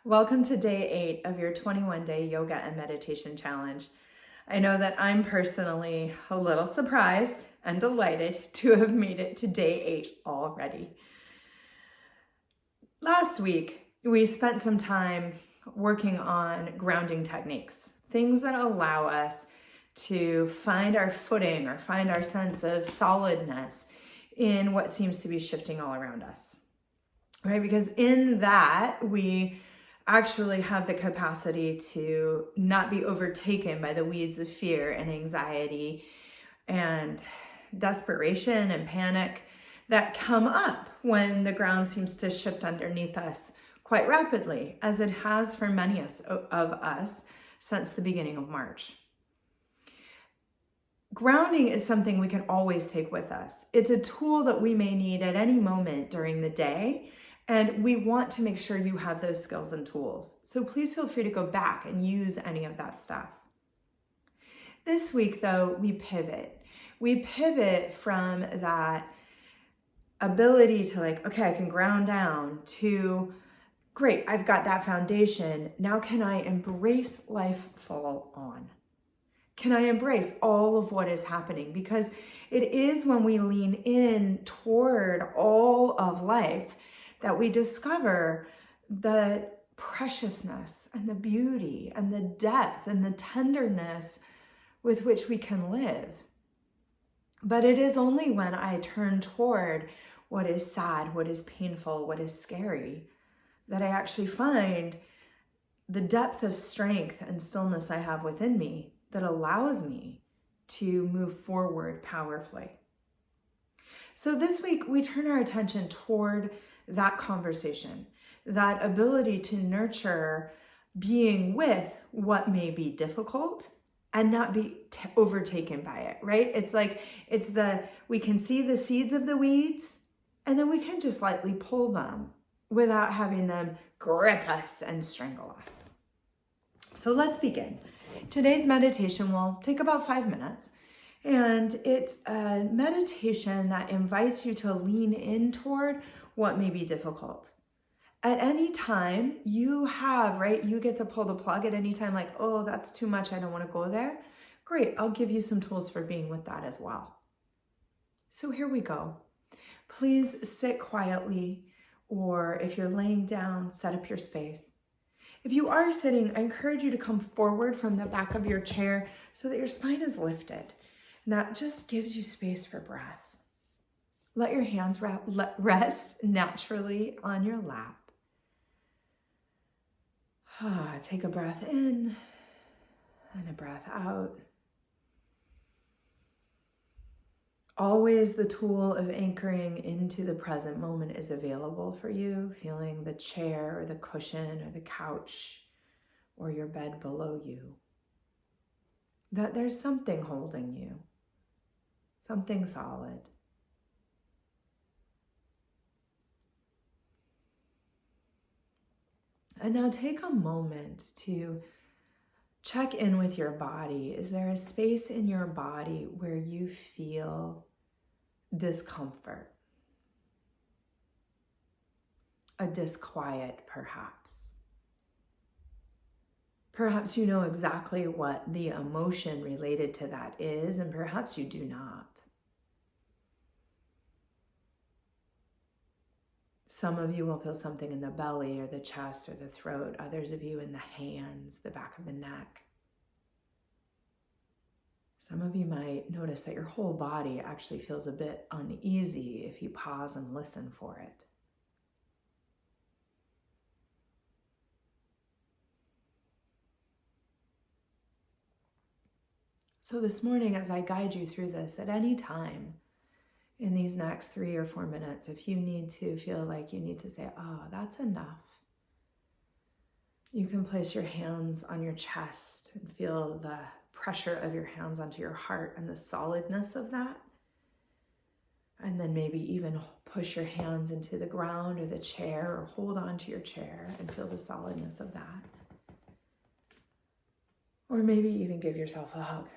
Welcome to day 8 of your 21-day yoga and meditation challenge. I know that I'm personally a little surprised and delighted to have made it to day 8 already. Last week, we spent some time working on grounding techniques, things that allow us to find our footing or find our sense of solidness in what seems to be shifting all around us, right? Because in that, we actually have the capacity to not be overtaken by the weeds of fear and anxiety and desperation and panic that come up when the ground seems to shift underneath us quite rapidly, as it has for many of us since the beginning of March. Grounding is something we can always take with us. It's a tool that we may need at any moment during the day, and we want to make sure you have those skills and tools. So please feel free to go back and use any of that stuff. This week, though, we pivot. We pivot from that ability to okay, I can ground down, to great, I've got that foundation. Now can I embrace life full on? Can I embrace all of what is happening? Because it is when we lean in toward all of life that we discover the preciousness and the beauty and the depth and the tenderness with which we can live. But it is only when I turn toward what is sad, what is painful, what is scary, that I actually find the depth of strength and stillness I have within me that allows me to move forward powerfully. So this week, we turn our attention toward that conversation, that ability to nurture being with what may be difficult and not be overtaken by it, right? We can see the seeds of the weeds, and then we can just lightly pull them without having them grip us and strangle us. So let's begin. Today's meditation will take about 5 minutes, and it's a meditation that invites you to lean in toward what may be difficult. At any time you have, right, you get to pull the plug at any time, oh, that's too much, I don't want to go there. Great, I'll give you some tools for being with that as well. So here we go. Please sit quietly, or if you're laying down, set up your space. If you are sitting, I encourage you to come forward from the back of your chair so that your spine is lifted. And that just gives you space for breath. Let your hands rest naturally on your lap. Take a breath in and a breath out. Always the tool of anchoring into the present moment is available for you, feeling the chair or the cushion or the couch or your bed below you. That there's something holding you, something solid. And now take a moment to check in with your body. Is there a space in your body where you feel discomfort? A disquiet, perhaps. Perhaps you know exactly what the emotion related to that is, and perhaps you do not. Some of you will feel something in the belly or the chest or the throat. Others of you in the hands, the back of the neck. Some of you might notice that your whole body actually feels a bit uneasy if you pause and listen for it. So this morning, as I guide you through this, at any time in these next 3 or 4 minutes, if you need to feel like you need to say, oh, that's enough, you can place your hands on your chest and feel the pressure of your hands onto your heart and the solidness of that. And then maybe even push your hands into the ground or the chair, or hold on to your chair and feel the solidness of that. Or maybe even give yourself a hug.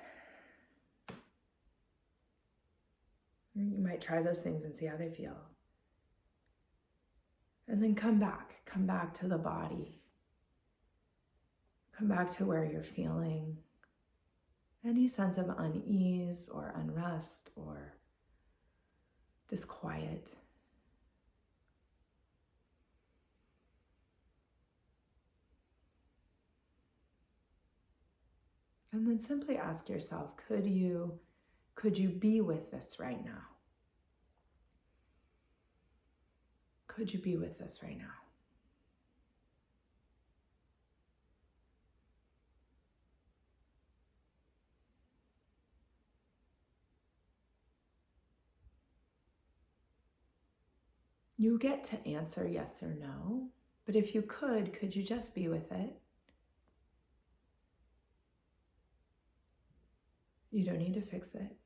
You might try those things and see how they feel. And then come back to the body. Come back to where you're feeling any sense of unease or unrest or disquiet. And then simply ask yourself, could you be with this right now? Could you be with this right now? You get to answer yes or no, but if you could you just be with it? You don't need to fix it.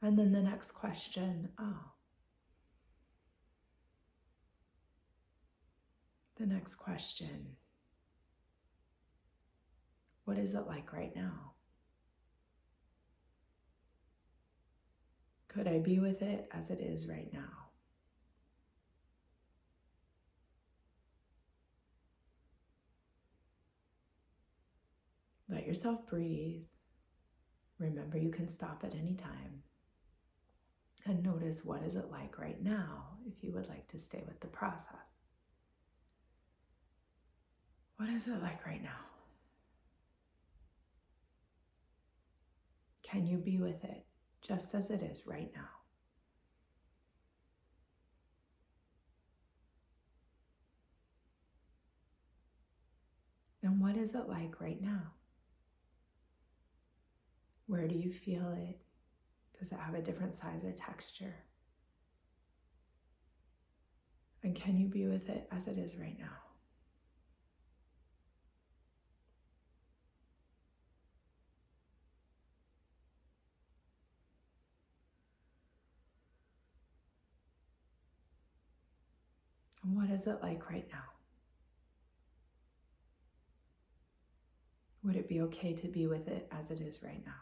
And then the next question, the next question, what is it like right now? Could I be with it as it is right now? Let yourself breathe. Remember, you can stop at any time. And notice, what is it like right now if you would like to stay with the process? What is it like right now? Can you be with it just as it is right now? And what is it like right now? Where do you feel it? Does it have a different size or texture? And can you be with it as it is right now? And what is it like right now? Would it be okay to be with it as it is right now?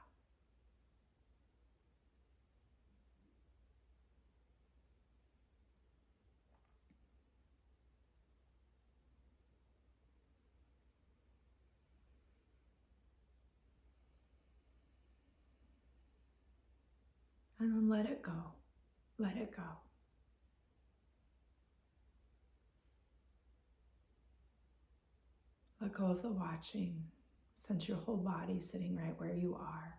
And then let it go. Let it go. Let go of the watching. Sense your whole body sitting right where you are.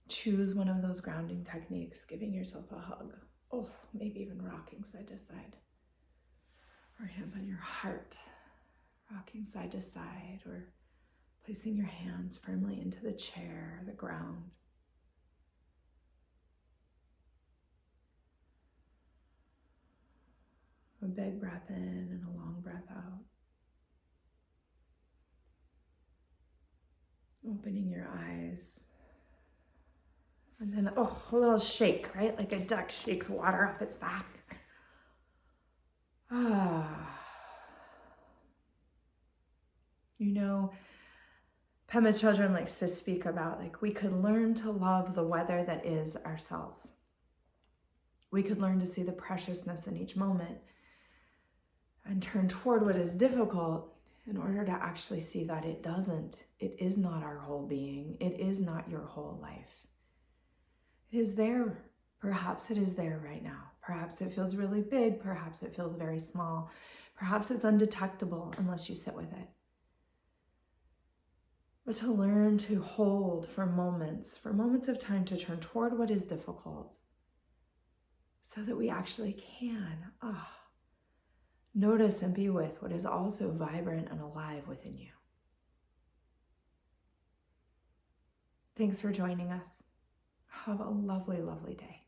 Choose one of those grounding techniques, giving yourself a hug. Oh, maybe even rocking side to side. Or hands on your heart, rocking side to side, or placing your hands firmly into the chair, the ground. A big breath in and a long breath out. Opening your eyes. And then, a little shake, right? Like a duck shakes water off its back. You know, Pema Chödrön likes to speak about, like, we could learn to love the weather that is ourselves. We could learn to see the preciousness in each moment and turn toward what is difficult in order to actually see that it is not our whole being. It is not your whole life. It is there. Perhaps it is there right now. Perhaps it feels really big. Perhaps it feels very small. Perhaps it's undetectable unless you sit with it. But to learn to hold for moments of time to turn toward what is difficult so that we actually can notice and be with what is also vibrant and alive within you. Thanks for joining us. Have a lovely, lovely day.